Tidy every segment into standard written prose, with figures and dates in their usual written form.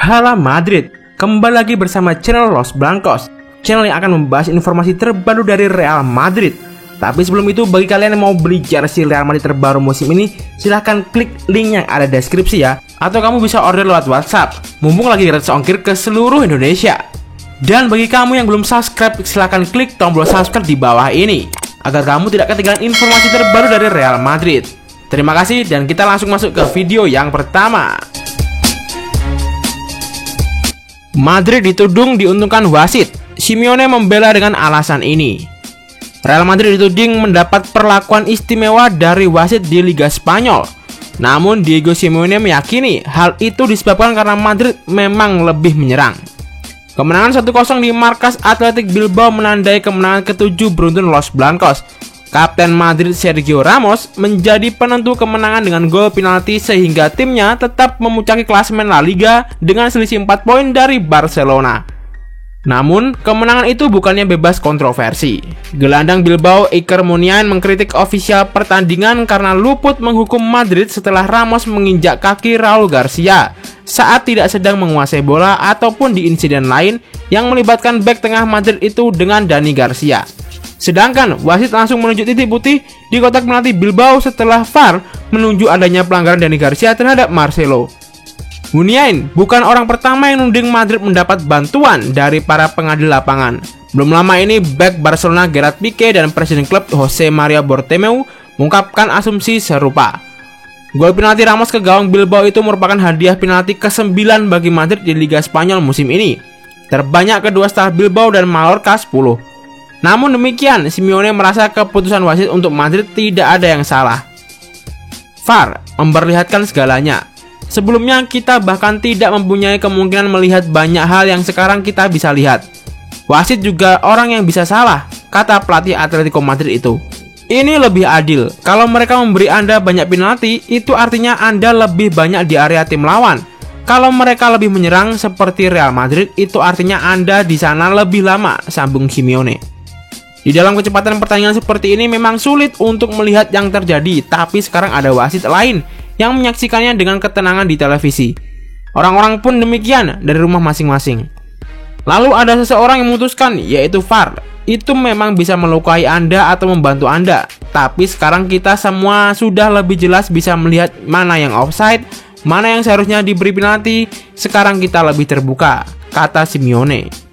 Halo Madrid, kembali lagi bersama channel Los Blancos, channel yang akan membahas informasi terbaru dari Real Madrid. Tapi sebelum itu, bagi kalian yang mau beli jersey Real Madrid terbaru musim ini, silahkan klik link yang ada di deskripsi ya. Atau kamu bisa order lewat WhatsApp, mumpung lagi gratis ongkir ke seluruh Indonesia. Dan bagi kamu yang belum subscribe, silahkan klik tombol subscribe di bawah ini, agar kamu tidak ketinggalan informasi terbaru dari Real Madrid. Terima kasih dan kita langsung masuk ke video yang pertama. Madrid dituding diuntungkan wasit. Simeone membela dengan alasan ini. Real Madrid dituding mendapat perlakuan istimewa dari wasit di Liga Spanyol. Namun Diego Simeone meyakini hal itu disebabkan karena Madrid memang lebih menyerang. Kemenangan 1-0 di markas Athletic Bilbao menandai kemenangan ke-7 beruntun Los Blancos. Kapten Madrid Sergio Ramos menjadi penentu kemenangan dengan gol penalti sehingga timnya tetap memuncaki klasemen La Liga dengan selisih 4 poin dari Barcelona. Namun, kemenangan itu bukannya bebas kontroversi. Gelandang Bilbao Iker Muniain mengkritik ofisial pertandingan karena luput menghukum Madrid setelah Ramos menginjak kaki Raul Garcia saat tidak sedang menguasai bola ataupun di insiden lain yang melibatkan bek tengah Madrid itu dengan Dani Garcia. Sedangkan wasit langsung menunjuk titik putih di kotak penalti Bilbao setelah VAR menunjuk adanya pelanggaran Dani Garcia terhadap Marcelo. Muniain bukan orang pertama yang menuding Madrid mendapat bantuan dari para pengadil lapangan. Belum lama ini bek Barcelona Gerard Piqué dan presiden klub Jose Maria Bartomeu mengungkapkan asumsi serupa. Gol penalti Ramos ke gawang Bilbao itu merupakan hadiah penalti ke-9 bagi Madrid di Liga Spanyol musim ini, terbanyak kedua setelah Bilbao dan Mallorca 10. Namun demikian, Simeone merasa keputusan wasit untuk Madrid tidak ada yang salah. VAR memperlihatkan segalanya. Sebelumnya kita bahkan tidak mempunyai kemungkinan melihat banyak hal yang sekarang kita bisa lihat. Wasit juga orang yang bisa salah, kata pelatih Atletico Madrid itu. Ini lebih adil. Kalau mereka memberi Anda banyak penalti, itu artinya Anda lebih banyak di area tim lawan. Kalau mereka lebih menyerang seperti Real Madrid, itu artinya Anda di sana lebih lama, sambung Simeone. Di dalam kecepatan pertandingan seperti ini memang sulit untuk melihat yang terjadi, tapi sekarang ada wasit lain yang menyaksikannya dengan ketenangan di televisi. Orang-orang pun demikian dari rumah masing-masing. Lalu ada seseorang yang memutuskan, yaitu VAR. Itu memang bisa melukai Anda atau membantu Anda, tapi sekarang kita semua sudah lebih jelas bisa melihat mana yang offside, mana yang seharusnya diberi penalti. Sekarang kita lebih terbuka, kata Simeone.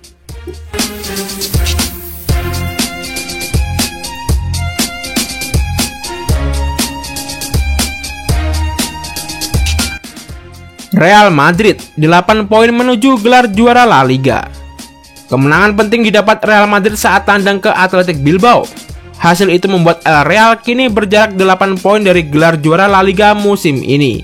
Real Madrid 8 poin menuju gelar juara La Liga. Kemenangan penting didapat Real Madrid saat tandang ke Athletic Bilbao. Hasil itu membuat El Real kini berjarak 8 poin dari gelar juara La Liga musim ini.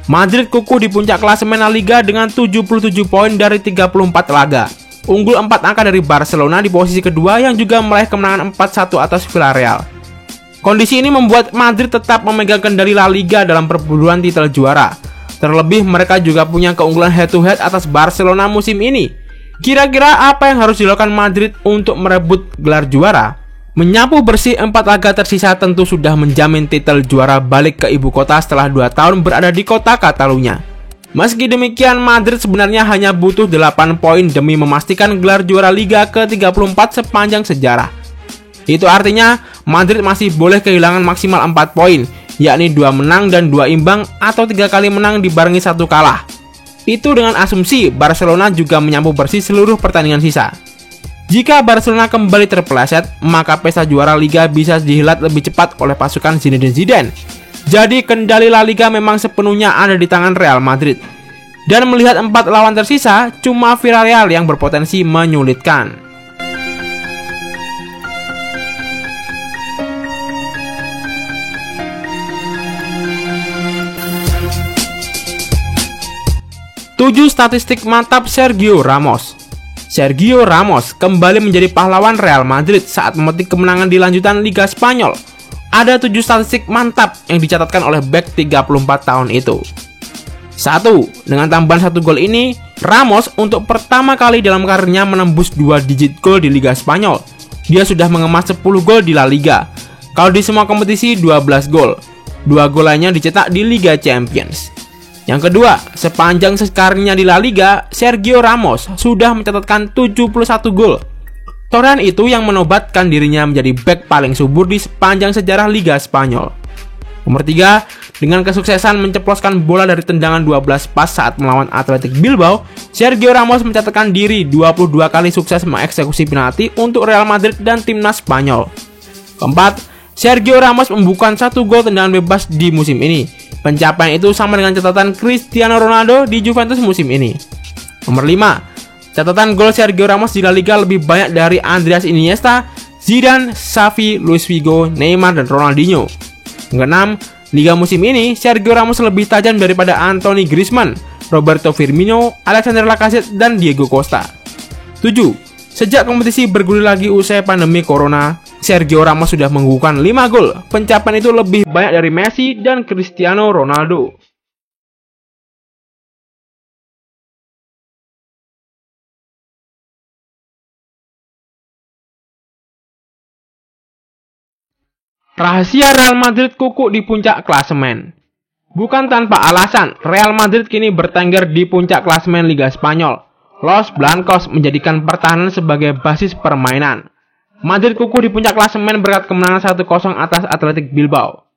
Madrid kukuh di puncak klasemen La Liga dengan 77 poin dari 34 laga. Unggul 4 angka dari Barcelona di posisi kedua yang juga meraih kemenangan 4-1 atas Villarreal. Kondisi ini membuat Madrid tetap memegang kendali La Liga dalam perburuan titel juara. Terlebih mereka juga punya keunggulan head-to-head atas Barcelona musim ini. Kira-kira apa yang harus dilakukan Madrid untuk merebut gelar juara? Menyapu bersih 4 laga tersisa tentu sudah menjamin titel juara balik ke ibu kota setelah 2 tahun berada di kota Catalunya. Meski demikian, Madrid sebenarnya hanya butuh 8 poin demi memastikan gelar juara Liga ke-34 sepanjang sejarah. Itu artinya Madrid masih boleh kehilangan maksimal 4 poin, yakni 2 menang dan 2 imbang atau 3 kali menang dibarengi 1 kalah. Itu dengan asumsi Barcelona juga menyapu bersih seluruh pertandingan sisa. Jika Barcelona kembali terpeleset, maka pesta juara Liga bisa dihelat lebih cepat oleh pasukan Zinedine Zidane. Jadi kendali La Liga memang sepenuhnya ada di tangan Real Madrid. Dan melihat 4 lawan tersisa, cuma Villarreal yang berpotensi menyulitkan. Tujuh statistik mantap Sergio Ramos. Sergio Ramos kembali menjadi pahlawan Real Madrid saat memetik kemenangan di lanjutan Liga Spanyol. Ada 7 statistik mantap yang dicatatkan oleh bek 34 tahun itu. 1. Dengan tambahan 1 gol ini, Ramos untuk pertama kali dalam karirnya menembus 2 digit gol di Liga Spanyol. Dia sudah mengemas 10 gol di La Liga. Kalau di semua kompetisi 12 gol. 2 gol lainnya dicetak di Liga Champions. Yang kedua, sepanjang karirnya di La Liga, Sergio Ramos sudah mencatatkan 71 gol. Torehan itu yang menobatkan dirinya menjadi bek paling subur di sepanjang sejarah Liga Spanyol. Nomor 3, dengan kesuksesan menceploskan bola dari tendangan 12 pas saat melawan Athletic Bilbao, Sergio Ramos mencatatkan diri 22 kali sukses mengeksekusi penalti untuk Real Madrid dan timnas Spanyol. Keempat, Sergio Ramos membukukan 1 gol tendangan bebas di musim ini. Pencapaian itu sama dengan catatan Cristiano Ronaldo di Juventus musim ini. Nomor 5, catatan gol Sergio Ramos di La Liga lebih banyak dari Andreas Iniesta, Zidane, Xavi, Luis Figo, Neymar, dan Ronaldinho. Yang keenam, Liga musim ini, Sergio Ramos lebih tajam daripada Anthony Griezmann, Roberto Firmino, Alexander Lacazette, dan Diego Costa. 7. Sejak kompetisi bergulir lagi usai pandemi Corona, Sergio Ramos sudah mengukuhkan 5 gol. Pencapaian itu lebih banyak dari Messi dan Cristiano Ronaldo. Rahasia Real Madrid kukuh di puncak klasemen. Bukan tanpa alasan, Real Madrid kini bertengger di puncak klasemen Liga Spanyol. Los Blancos menjadikan pertahanan sebagai basis permainan. Madrid kukuh di puncak klasemen berkat kemenangan 1-0 atas Athletic Bilbao.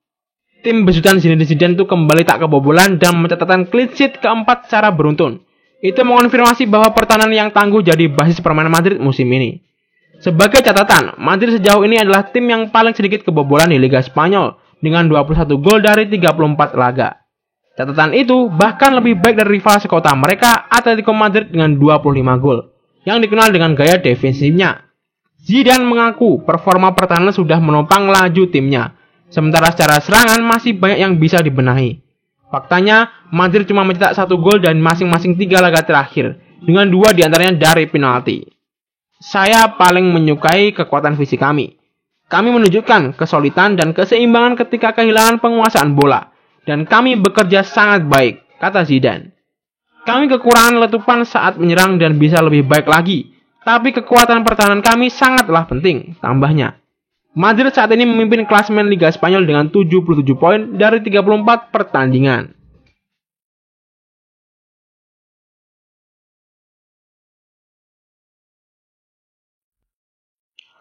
Tim besutan Zinedine Zidane itu kembali tak kebobolan dan mencatatkan clean sheet keempat secara beruntun. Itu mengonfirmasi bahwa pertahanan yang tangguh jadi basis permainan Madrid musim ini. Sebagai catatan, Madrid sejauh ini adalah tim yang paling sedikit kebobolan di Liga Spanyol dengan 21 gol dari 34 laga. Catatan itu bahkan lebih baik dari rival sekota mereka, Atletico Madrid, dengan 25 gol, yang dikenal dengan gaya defensifnya. Zidane mengaku performa pertahanan sudah menopang laju timnya, sementara secara serangan masih banyak yang bisa dibenahi. Faktanya, Madrid cuma mencetak 1 gol dan masing-masing 3 laga terakhir, dengan 2 diantaranya dari penalti. Saya paling menyukai kekuatan fisik kami. Kami menunjukkan kesulitan dan keseimbangan ketika kehilangan penguasaan bola. Dan kami bekerja sangat baik, kata Zidane. Kami kekurangan letupan saat menyerang dan bisa lebih baik lagi. Tapi kekuatan pertahanan kami sangatlah penting, tambahnya. Madrid saat ini memimpin klasemen Liga Spanyol dengan 77 poin dari 34 pertandingan.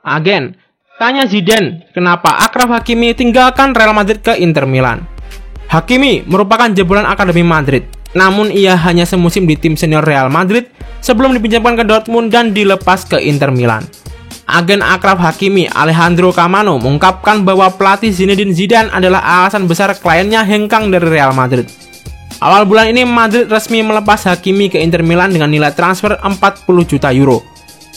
Agen, tanya Zidane, kenapa Achraf Hakimi tinggalkan Real Madrid ke Inter Milan? Hakimi merupakan jebolan Akademi Madrid, namun ia hanya semusim di tim senior Real Madrid sebelum dipinjamkan ke Dortmund dan dilepas ke Inter Milan. Agen Achraf Hakimi, Alejandro Camano, mengungkapkan bahwa pelatih Zinedine Zidane adalah alasan besar kliennya hengkang dari Real Madrid. Awal bulan ini Madrid resmi melepas Hakimi ke Inter Milan dengan nilai transfer 40 juta euro.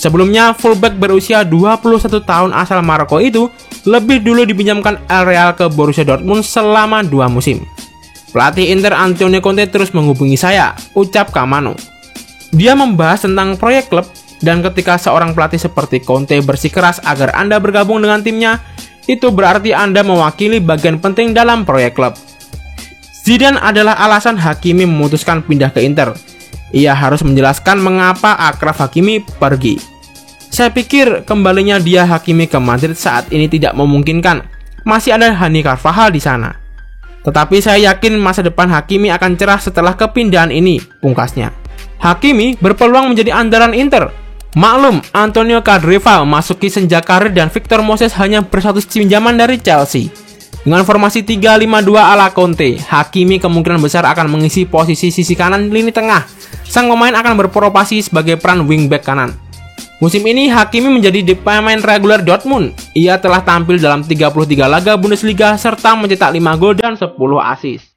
Sebelumnya, fullback berusia 21 tahun asal Maroko itu lebih dulu dipinjamkan El Real ke Borussia Dortmund selama 2 musim. Pelatih Inter Antonio Conte terus menghubungi saya, ucap Camano. Dia membahas tentang proyek klub, dan ketika seorang pelatih seperti Conte bersikeras agar Anda bergabung dengan timnya, itu berarti Anda mewakili bagian penting dalam proyek klub. Zidane adalah alasan Hakimi memutuskan pindah ke Inter. Ia harus menjelaskan mengapa Achraf Hakimi pergi. Saya pikir kembalinya dia Hakimi ke Madrid saat ini tidak memungkinkan. Masih ada Hani Carvajal di sana. Tetapi saya yakin masa depan Hakimi akan cerah setelah kepindahan ini, pungkasnya. Hakimi berpeluang menjadi andalan Inter. Maklum, Antonio Candreva memasuki senja karir dan Victor Moses hanya berstatus pinjaman dari Chelsea. Dengan formasi 3-5-2 ala Conte, Hakimi kemungkinan besar akan mengisi posisi sisi kanan lini tengah. Sang pemain akan berprofesi sebagai peran wingback kanan. Musim ini Hakimi menjadi pemain reguler Dortmund. Ia telah tampil dalam 33 laga Bundesliga serta mencetak 5 gol dan 10 assist.